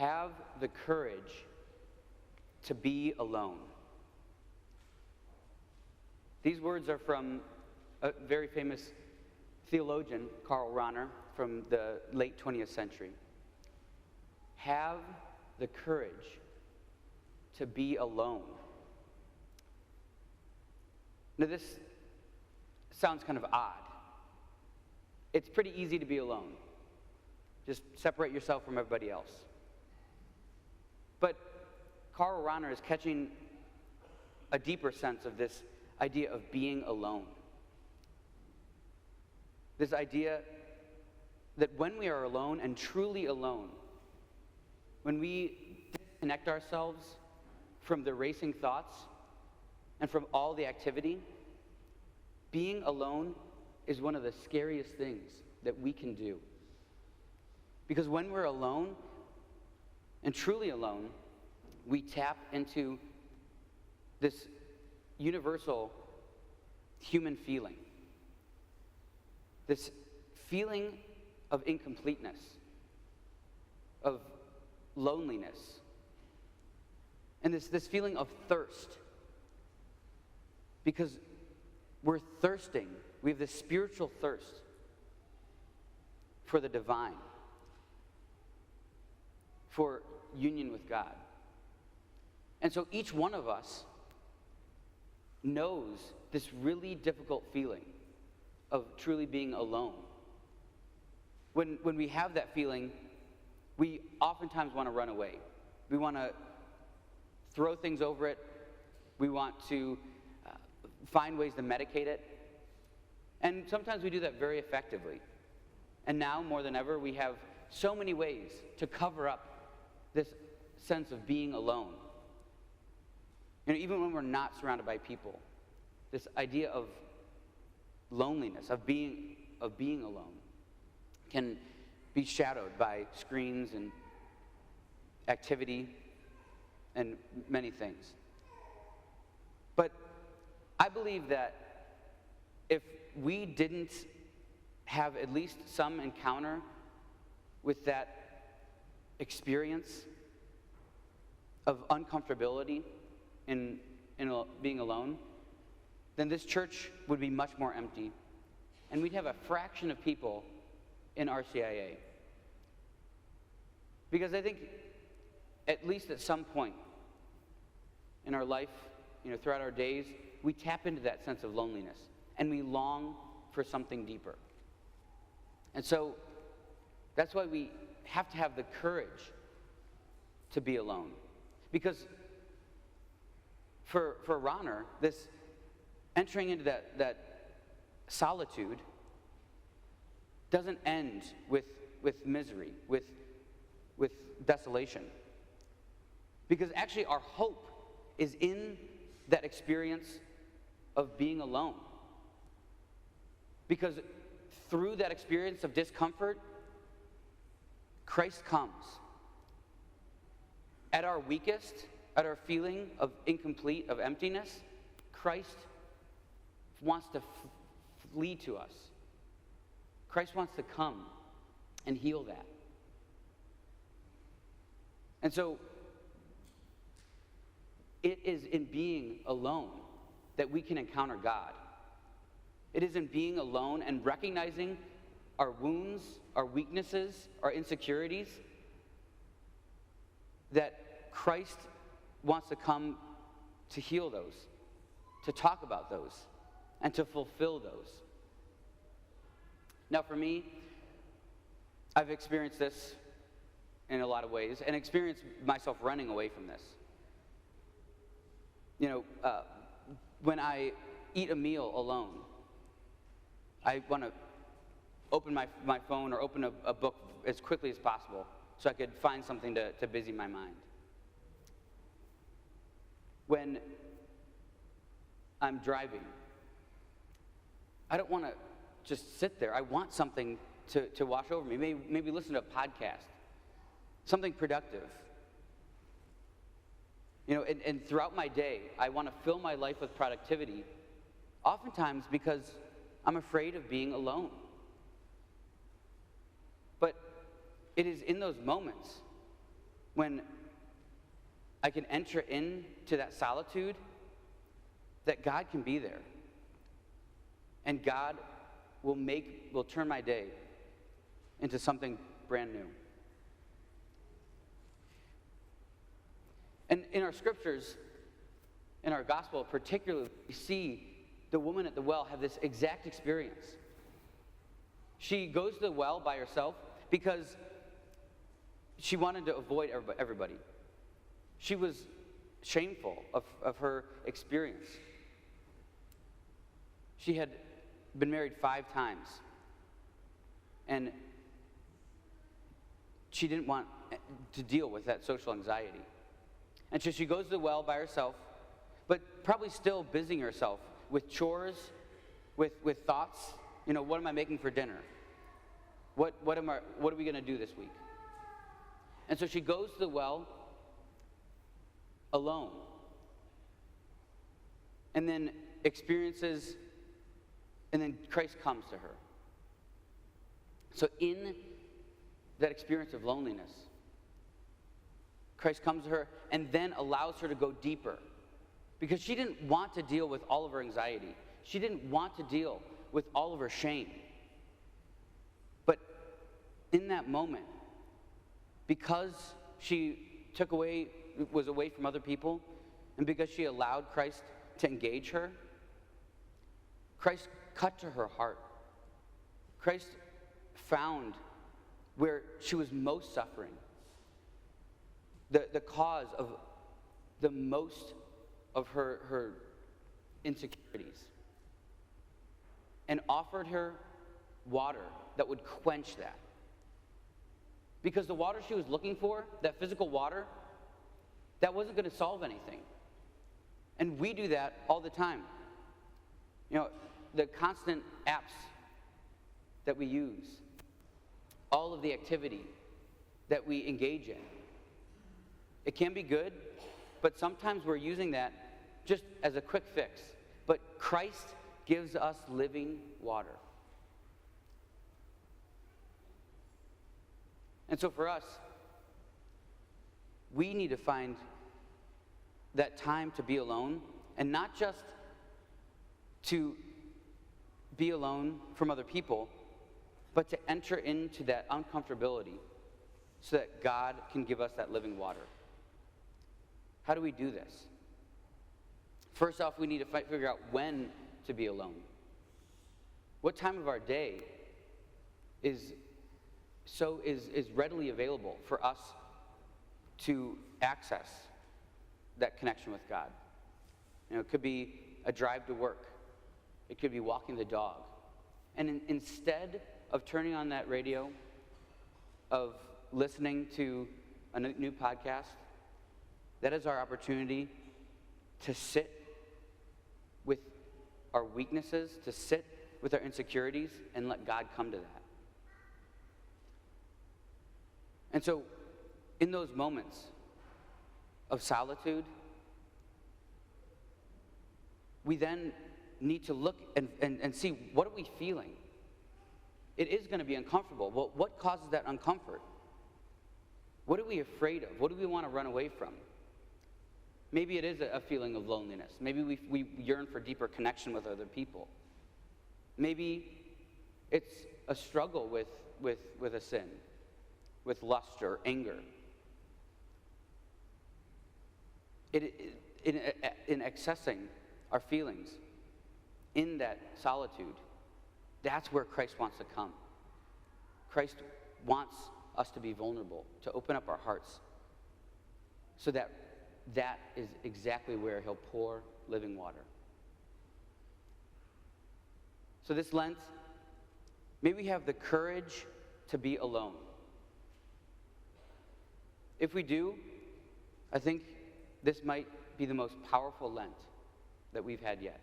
have the courage to be alone. These words are from a very famous theologian, Karl Rahner, from the late 20th century. Have the courage to be alone. Now this sounds kind of odd. It's pretty easy to be alone. Just separate yourself from everybody else. But Karl Rahner is catching a deeper sense of this idea of being alone. This idea that when we are alone and truly alone, when we disconnect ourselves from the racing thoughts and from all the activity, being alone is one of the scariest things that we can do. Because when we're alone, and truly alone, we tap into this universal human feeling. This feeling of incompleteness, of loneliness, and this feeling of thirst. Because we're thirsting, we have this spiritual thirst for the divine, for union with God. And so each one of us knows this really difficult feeling of truly being alone. When we have that feeling, we oftentimes want to run away. We want to throw things over it. We want to find ways to medicate it. And sometimes we do that very effectively. And now, more than ever, we have so many ways to cover up this sense of being alone. You know, even when we're not surrounded by people, this idea of loneliness, of being alone, can be shadowed by screens and activity and many things. But I believe that if we didn't have at least some encounter with that experience of uncomfortability in being alone, then this church would be much more empty. And we'd have a fraction of people in RCIA. Because I think, at least at some point in our life, throughout our days, we tap into that sense of loneliness. And we long for something deeper. And so, that's why we have to have the courage to be alone. Because for Rahner, this entering into that solitude doesn't end with misery, with desolation. Because actually our hope is in that experience of being alone. Because through that experience of discomfort, Christ comes. At our weakest, at our feeling of incomplete, of emptiness, Christ wants to flee to us. Christ wants to come and heal that. And so, it is in being alone that we can encounter God. It is in being alone and recognizing our wounds, our weaknesses, our insecurities, that Christ wants to come to heal those, to talk about those, and to fulfill those. Now for me, I've experienced this in a lot of ways, and experienced myself running away from this. When I eat a meal alone, I want to open my phone or open a book as quickly as possible so I could find something to busy my mind. When I'm driving, I don't want to just sit there. I want something to wash over me. Maybe listen to a podcast, something productive. And throughout my day, I want to fill my life with productivity, oftentimes because I'm afraid of being alone. But it is in those moments when I can enter into that solitude, that God can be there. And God will turn my day into something brand new. And in our scriptures, in our gospel particularly, we see the woman at the well have this exact experience. She goes to the well by herself because she wanted to avoid everybody. She was shameful of her experience. She had been married 5 times, and she didn't want to deal with that social anxiety. And so she goes to the well by herself, but probably still busying herself with chores, with thoughts. What am I making for dinner? What are we going to do this week? And so she goes to the well alone, and then and then Christ comes to her. So in that experience of loneliness, Christ comes to her and then allows her to go deeper, because she didn't want to deal with all of her anxiety. She didn't want to deal with all of her shame. But in that moment, because she was away from other people, and because she allowed Christ to engage her, Christ cut to her heart. Christ found where she was most suffering, the cause of the most of her insecurities, and offered her water that would quench that. Because the water she was looking for, that physical water, that wasn't going to solve anything. And we do that all the time. The constant apps that we use, all of the activity that we engage in. It can be good, but sometimes we're using that just as a quick fix. But Christ gives us living water. And so for us, we need to find that time to be alone, and not just to be alone from other people, but to enter into that uncomfortability so that God can give us that living water. How do we do this? First off, we need to figure out when to be alone. What time of our day is readily available for us to access that connection with God? It could be a drive to work. It could be walking the dog. And instead of turning on that radio, of listening to a new podcast, that is our opportunity to sit with our weaknesses, to sit with our insecurities, and let God come to that. And so, in those moments of solitude, we then need to look and see, what are we feeling? It is going to be uncomfortable. Well, what causes that uncomfort? What are we afraid of? What do we want to run away from? Maybe it is a feeling of loneliness. Maybe we yearn for deeper connection with other people. Maybe it's a struggle with a sin, with lust or anger. In accessing our feelings in that solitude, that's where Christ wants to come. Christ wants us to be vulnerable, to open up our hearts, so that is exactly where he'll pour living water. So this Lent, may we have the courage to be alone. If we do, I think this might be the most powerful Lent that we've had yet.